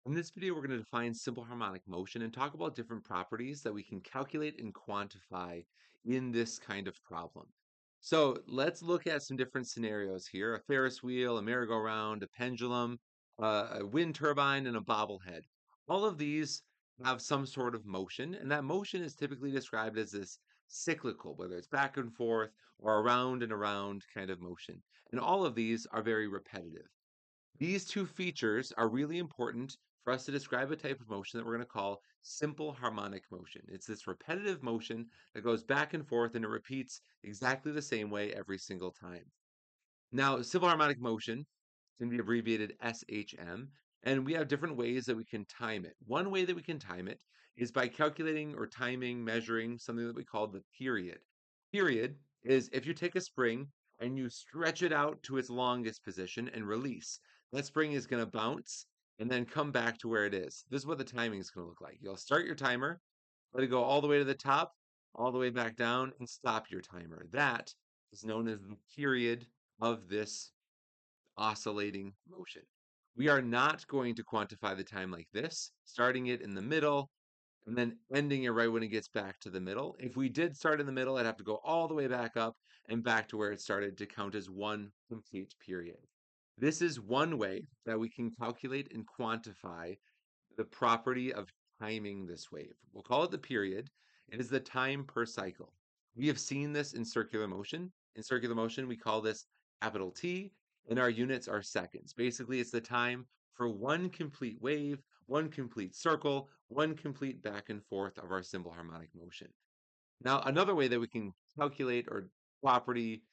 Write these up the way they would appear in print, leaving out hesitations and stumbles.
In this video, we're going to define simple harmonic motion and talk about different properties that we can calculate and quantify in this kind of problem. So let's look at some different scenarios here: a Ferris wheel, a merry-go-round, a pendulum, a wind turbine, and a bobblehead. All of these have some sort of motion, and that motion is typically described as this cyclical, whether it's back and forth or around and around kind of motion. And all of these are very repetitive. These two features are really important for us to describe a type of motion that we're going to call simple harmonic motion. It's this repetitive motion that goes back and forth and it repeats exactly the same way every single time. Now, simple harmonic motion can be abbreviated SHM, and we have different ways that we can time it. One way that we can time it is by calculating or timing, measuring something that we call the period. Period is if you take a spring and you stretch it out to its longest position and release, that spring is going to bounce and then come back to where it is. This is what the timing is going to look like. You'll start your timer, let it go all the way to the top, all the way back down, and stop your timer. That is known as the period of this oscillating motion. We are not going to quantify the time like this, starting it in the middle and then ending it right when it gets back to the middle. If we did start in the middle, I'd have to go all the way back up and back to where it started to count as one complete period. This is one way that we can calculate and quantify the property of timing this wave. We'll call it the period. It is the time per cycle. We have seen this in circular motion. In circular motion, we call this capital T, and our units are seconds. Basically, it's the time for one complete wave, one complete circle, one complete back and forth of our simple harmonic motion. Now, another way that we can calculate or property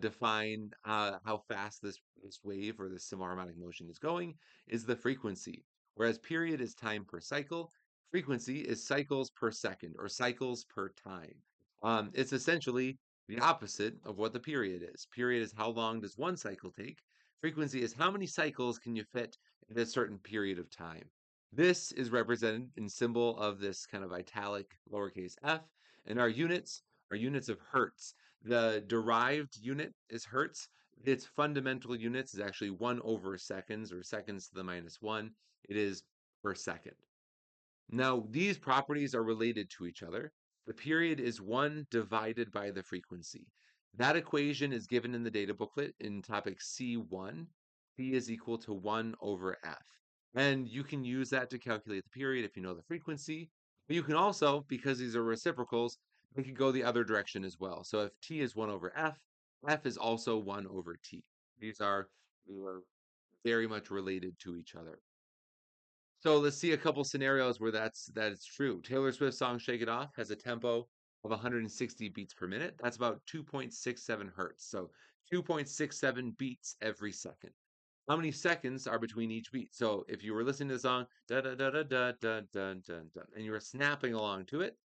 define how fast this wave or this simple harmonic motion is going is the frequency. Whereas period is time per cycle, frequency is cycles per second or cycles per time. It's essentially the opposite of what the period is. Period is how long does one cycle take. Frequency is how many cycles can you fit in a certain period of time. This is represented in symbol of this kind of italic lowercase f, and our units are units of hertz. The derived unit is hertz. Its fundamental units is actually 1 over seconds, or seconds to the minus 1. It is per second. Now, these properties are related to each other. The period is 1 divided by the frequency. That equation is given in the data booklet in topic C1. P is equal to 1 over F. And you can use that to calculate the period if you know the frequency. But you can also, because these are reciprocals, make it go the other direction as well. So if T is 1 over F, F is also 1 over T. These are very much related to each other. So let's see a couple scenarios where that is true. Taylor Swift's song "Shake It Off" has a tempo of 160 beats per minute. That's about 2.67 hertz. So 2.67 beats every second. How many seconds are between each beat? So if you were listening to the song da da da da da da da da da, and you were snapping along to it,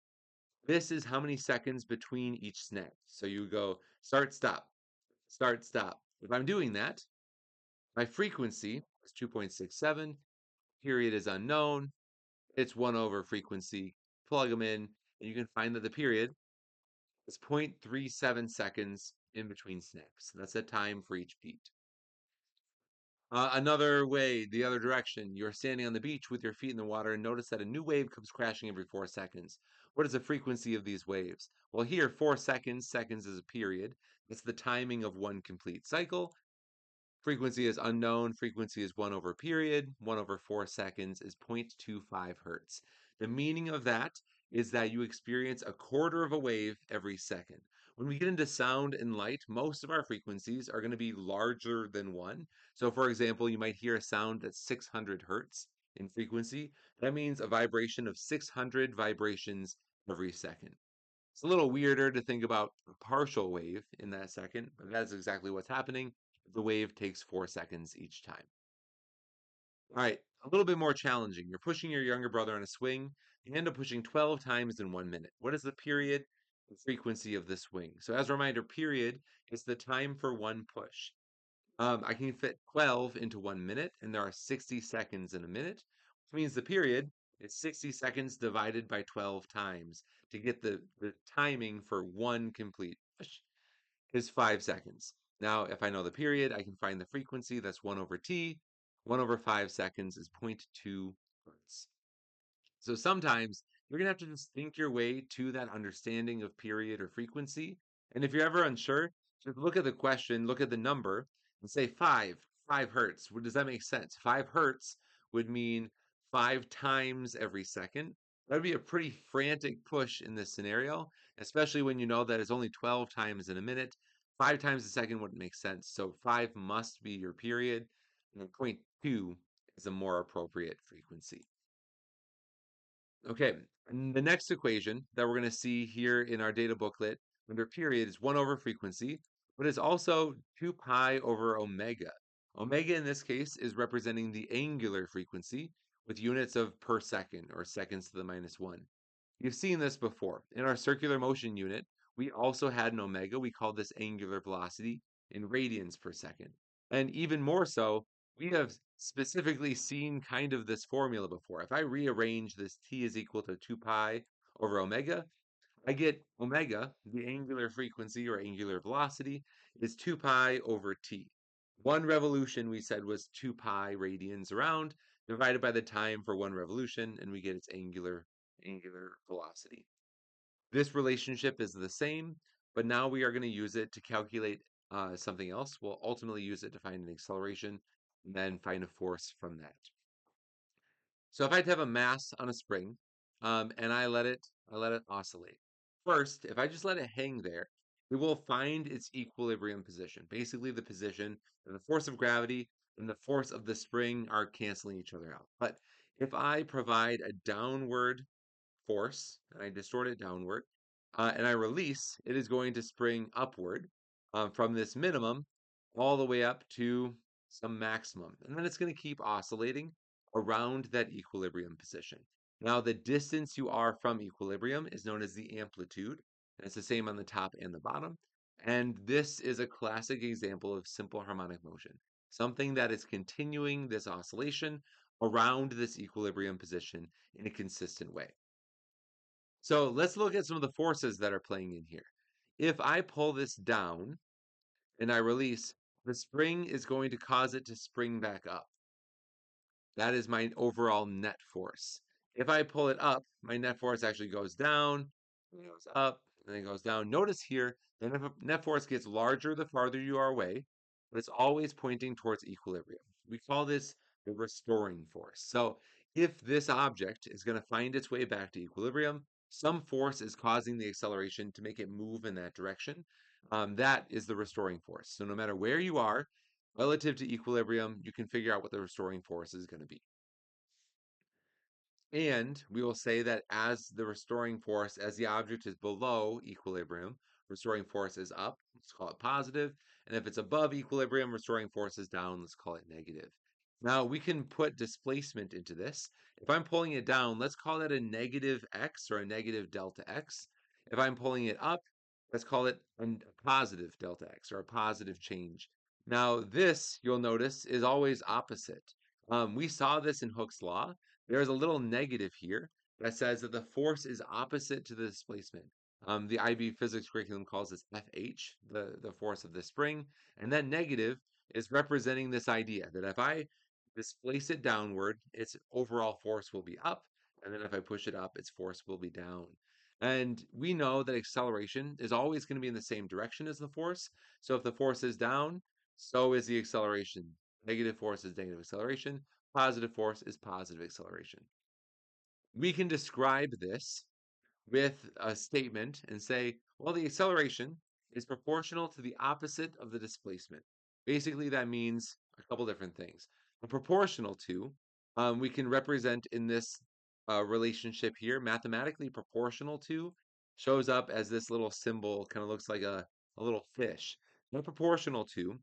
this is how many seconds between each snap. So you go start stop start stop. If I'm doing that, my frequency is 2.67. Period is unknown. It's 1 over frequency. Plug them in, and you can find that the period is 0.37 seconds in between snaps. That's the time for each beat. Another way, the other direction, you're standing on the beach with your feet in the water and notice that a new wave comes crashing every 4 seconds. What is the frequency of these waves? Well, here, 4 seconds, seconds is a period. It's the timing of one complete cycle. Frequency is unknown. Frequency is 1 over period. 1 over 4 seconds is 0.25 hertz. The meaning of that is that you experience a quarter of a wave every second. When we get into sound and light, most of our frequencies are going to be larger than 1. So, for example, you might hear a sound that's 600 hertz in frequency. That means a vibration of 600 vibrations every second. It's a little weirder to think about a partial wave in that second, but that's exactly what's happening. The wave takes 4 seconds each time. All right, a little bit more challenging. You're pushing your younger brother on a swing. You end up pushing 12 times in 1 minute. What is the period and frequency of the swing? So, as a reminder, period is the time for one push. I can fit 12 into 1 minute, and there are 60 seconds in a minute, which means the period is 60 seconds divided by 12 times to get the timing for one complete push is 5 seconds. Now, if I know the period, I can find the frequency. That's 1 over t. 1 over 5 seconds is 0.2 hertz. So sometimes you're going to have to just think your way to that understanding of period or frequency. And if you're ever unsure, just look at the question, look at the number, and say 5 hertz. Does that make sense? 5 hertz would mean 5 times every second. That would be a pretty frantic push in this scenario, especially when you know that it's only 12 times in a minute. 5 times a second wouldn't make sense. So 5 must be your period, and then point 2 is a more appropriate frequency. Okay, and the next equation that we're going to see here in our data booklet under period is 1 over frequency, but it's also 2 pi over omega. Omega in this case is representing the angular frequency with units of per second or seconds to the minus 1. You've seen this before. In our circular motion unit, we also had an omega. We called this angular velocity in radians per second. And even more so, we have specifically seen kind of this formula before. If I rearrange this t is equal to 2 pi over omega, I get omega, the angular frequency or angular velocity, is 2 pi over t. One revolution we said was 2 pi radians around, divided by the time for one revolution, and we get its angular velocity. This relationship is the same, but now we are going to use it to calculate something else. We'll ultimately use it to find an acceleration and then find a force from that. So if I have a mass on a spring and I let it oscillate. First, if I just let it hang there, it will find its equilibrium position, basically the position that the force of gravity and the force of the spring are canceling each other out. But if I provide a downward force, and I distort it downward, and I release, it is going to spring upward from this minimum all the way up to some maximum. And then it's going to keep oscillating around that equilibrium position. Now, the distance you are from equilibrium is known as the amplitude, and it's the same on the top and the bottom. And this is a classic example of simple harmonic motion, something that is continuing this oscillation around this equilibrium position in a consistent way. So let's look at some of the forces that are playing in here. If I pull this down and I release, the spring is going to cause it to spring back up. That is my overall net force. If I pull it up, my net force actually goes down, and it goes up, and then it goes down. Notice here, the net force gets larger the farther you are away, but it's always pointing towards equilibrium. We call this the restoring force. So if this object is going to find its way back to equilibrium, some force is causing the acceleration to make it move in that direction. That is the restoring force. So no matter where you are, relative to equilibrium, you can figure out what the restoring force is going to be. And we will say that as the restoring force, as the object is below equilibrium, restoring force is up, let's call it positive. And if it's above equilibrium, restoring force is down, let's call it negative. Now we can put displacement into this. If I'm pulling it down, let's call that a negative x or a negative delta x. If I'm pulling it up, let's call it a positive delta x or a positive change. Now this, you'll notice, is always opposite. We saw this in Hooke's law. There's a little negative here that says that the force is opposite to the displacement. The IB physics curriculum calls this FH, the force of the spring. And that negative is representing this idea that if I displace it downward, its overall force will be up. And then if I push it up, its force will be down. And we know that acceleration is always going to be in the same direction as the force. So if the force is down, so is the acceleration. Negative force is negative acceleration. Positive force is positive acceleration. We can describe this with a statement and say, well, the acceleration is proportional to the opposite of the displacement. Basically, that means a couple different things. A proportional to, we can represent in this relationship here, mathematically proportional to shows up as this little symbol, kind of looks like a little fish. Not proportional to,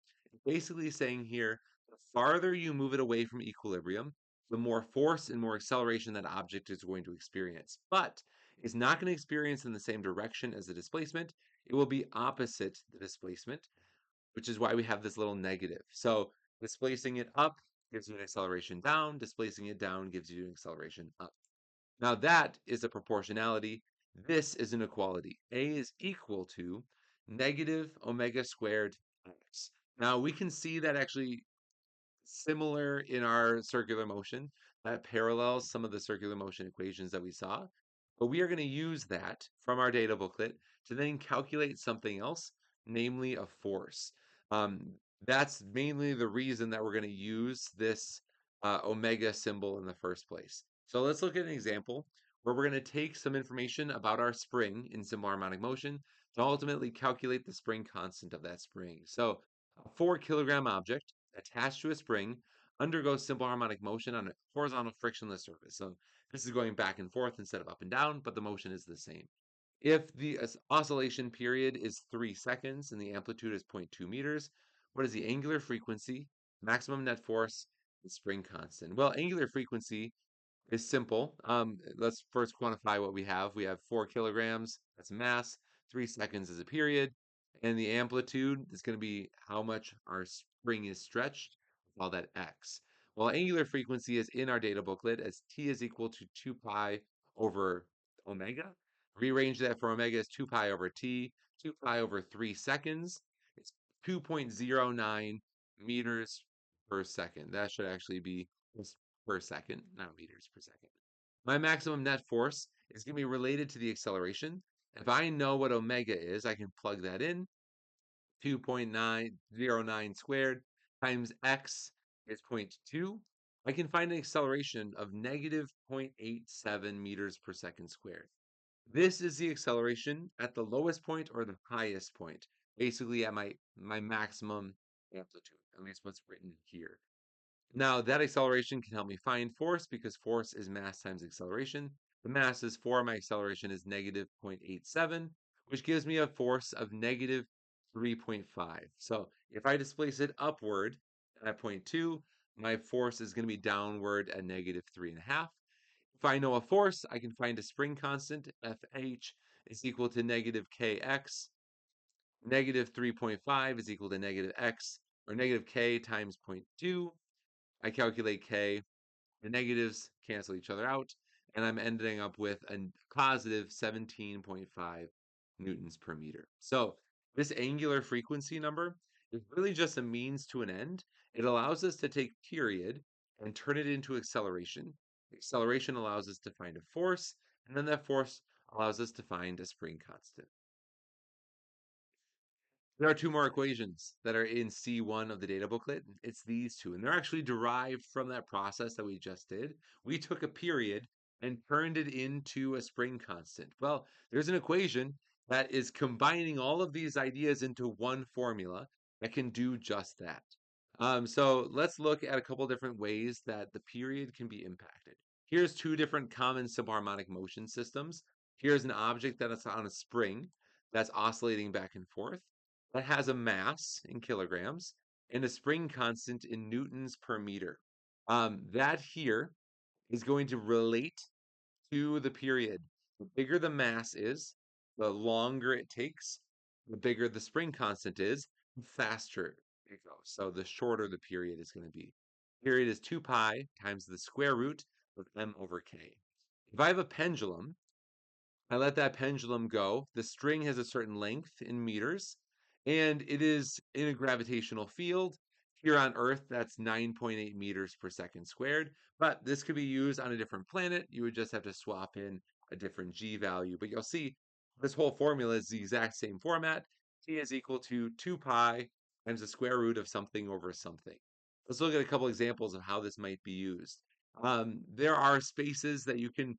basically saying here, the farther you move it away from equilibrium, the more force and more acceleration that object is going to experience. But it's not going to experience in the same direction as the displacement. It will be opposite the displacement, which is why we have this little negative. So displacing it up gives you an acceleration down. Displacing it down gives you an acceleration up. Now that is a proportionality. This is an equality. A is equal to negative omega squared x. Now we can see that actually similar in our circular motion. that parallels some of the circular motion equations that we saw. But we are going to use that from our data booklet to then calculate something else, namely a force. Um, that's mainly the reason that we're going to use this omega symbol in the first place. So let's look at an example where we're going to take some information about our spring in simple harmonic motion to ultimately calculate the spring constant of that spring. So a 4 kilogram object attached to a spring undergoes simple harmonic motion on a horizontal frictionless surface. So this is going back and forth instead of up and down, but the motion is the same. If the oscillation period is 3 seconds and the amplitude is 0.2 meters, what is the angular frequency, maximum net force, and spring constant? Well, angular frequency is simple. Let's first quantify what we have. We have 4 kilograms, that's mass, 3 seconds is a period, and the amplitude is going to be how much our spring is stretched. We call that x. Well, angular frequency is in our data booklet as t is equal to 2 pi over omega. Rearrange that for omega is 2 pi over t, 2 pi over 3 seconds. It's 2.09 meters per second. That should actually be per second, not meters per second. My maximum net force is going to be related to the acceleration. If I know what omega is, I can plug that in. 2.909 squared times x is 0.2. I can find an acceleration of negative 0.87 meters per second squared. This is the acceleration at the lowest point or the highest point, basically at my maximum amplitude, at least what's written here. Now, that acceleration can help me find force because force is mass times acceleration. The mass is 4, my acceleration is negative 0.87, which gives me a force of negative 3.5. So if I displace it upward at 0.2, my force is going to be downward at negative 3.5. If I know a force, I can find a spring constant, Fh is equal to negative kx. Negative 3.5 is equal to negative x, or negative k times 0.2. I calculate k, the negatives cancel each other out, and I'm ending up with a positive 17.5 newtons per meter. So this angular frequency number is really just a means to an end. It allows us to take period and turn it into acceleration. Acceleration allows us to find a force, and then that force allows us to find a spring constant. There are two more equations that are in C1 of the data booklet. It's these two, and they're actually derived from that process that we just did. We took a period and turned it into a spring constant. Well, there's an equation that is combining all of these ideas into one formula that can do just that. So let's look at a couple different ways that the period can be impacted. Here's two different common subharmonic motion systems. Here's an object that is on a spring that's oscillating back and forth that has a mass in kilograms and a spring constant in newtons per meter. That here is going to relate to the period. The bigger the mass is, the longer it takes, the bigger the spring constant is, the faster it goes. So the shorter the period is going to be. Period is 2 pi times the square root of m over k. If I have a pendulum, I let that pendulum go. The string has a certain length in meters, and it is in a gravitational field. Here on Earth, that's 9.8 meters per second squared, but this could be used on a different planet. You would just have to swap in a different g value. But you'll see this whole formula is the exact same format. T is equal to 2 pi times the square root of something over something. Let's look at a couple examples of how this might be used. There are spaces that you can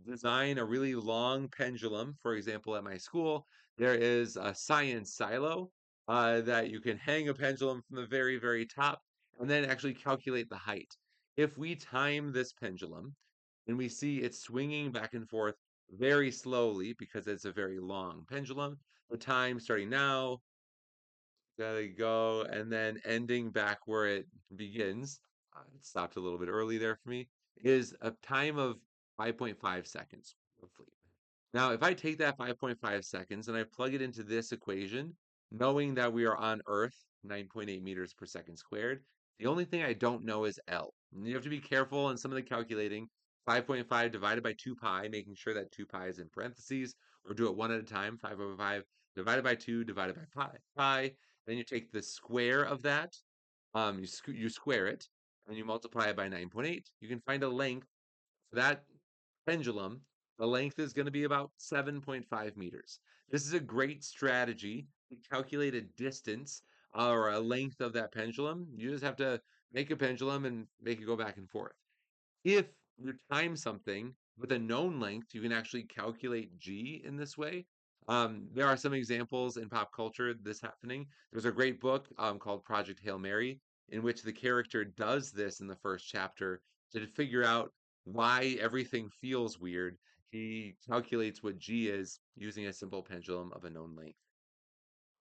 design a really long pendulum. For example, at my school, there is a science silo that you can hang a pendulum from the very, very top and then actually calculate the height. If we time this pendulum and we see it swinging back and forth very slowly because it's a very long pendulum, the time starting now, gotta go, and then ending back where it begins, it stopped a little bit early there for me, is a time of 5.5 seconds, roughly. Now, if I take that 5.5 seconds and I plug it into this equation, knowing that we are on Earth, 9.8 meters per second squared, the only thing I don't know is L. And you have to be careful in some of the calculating. 5.5 divided by 2 pi, making sure that 2 pi is in parentheses, or do it one at a time. 5/5 divided by 2 divided by pi. Then you take the square of that, you square it, and you multiply it by 9.8, you can find a length for that pendulum. The length is going to be about 7.5 meters. This is a great strategy to calculate a distance or a length of that pendulum. You just have to make a pendulum and make it go back and forth. If you time something with a known length, you can actually calculate g in this way. There are some examples in pop culture this happening. There's a great book called Project Hail Mary, in which the character does this in the first chapter to figure out why everything feels weird. He calculates what g is using a simple pendulum of a known length.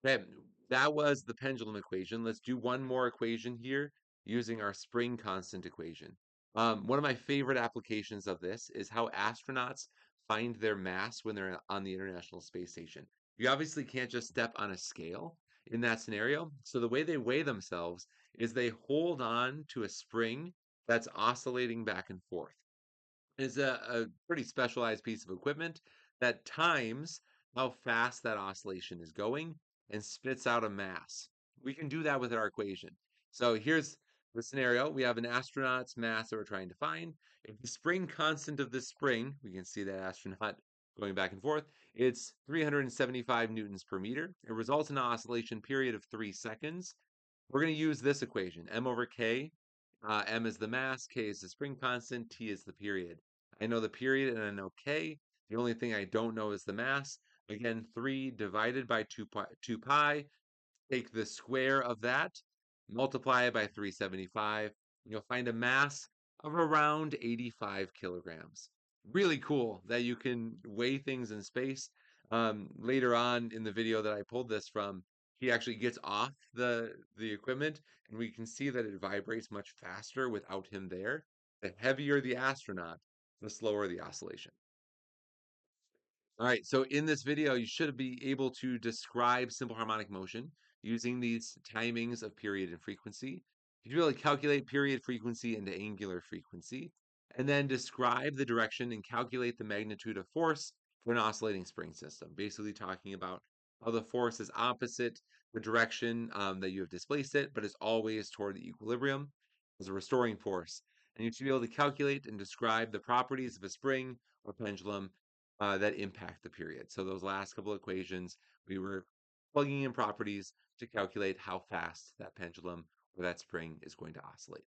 Okay, that was the pendulum equation. Let's do one more equation here using our spring constant equation. One of my favorite applications of this is how astronauts find their mass when they're on the International Space Station. You obviously can't just step on a scale in that scenario. So the way they weigh themselves is they hold on to a spring that's oscillating back and forth. Is a pretty specialized piece of equipment that times how fast that oscillation is going and spits out a mass. We can do that with our equation. So here's the scenario. We have an astronaut's mass that we're trying to find. If the spring constant of this spring, we can see that astronaut going back and forth, it's 375 newtons per meter. It results in an oscillation period of 3 seconds. We're going to use this equation, m over k. M is the mass, k is the spring constant, t is the period. I know the period and I know k. The only thing I don't know is the mass. Again, 3 divided by 2 pi. Take the square of that, multiply it by 375, and you'll find a mass of around 85 kilograms. Really cool that you can weigh things in space. Later on in the video that I pulled this from, he actually gets off the equipment, and we can see that it vibrates much faster without him there. The heavier the astronaut, the slower the oscillation. All right, so in this video, you should be able to describe simple harmonic motion using these timings of period and frequency. You should be able to calculate period frequency into angular frequency, and then describe the direction and calculate the magnitude of force for an oscillating spring system, basically talking about how the force is opposite the direction that you have displaced it, but is always toward the equilibrium as a restoring force. And you should be able to calculate and describe the properties of a spring or pendulum that impact the period. So those last couple equations, we were plugging in properties to calculate how fast that pendulum or that spring is going to oscillate.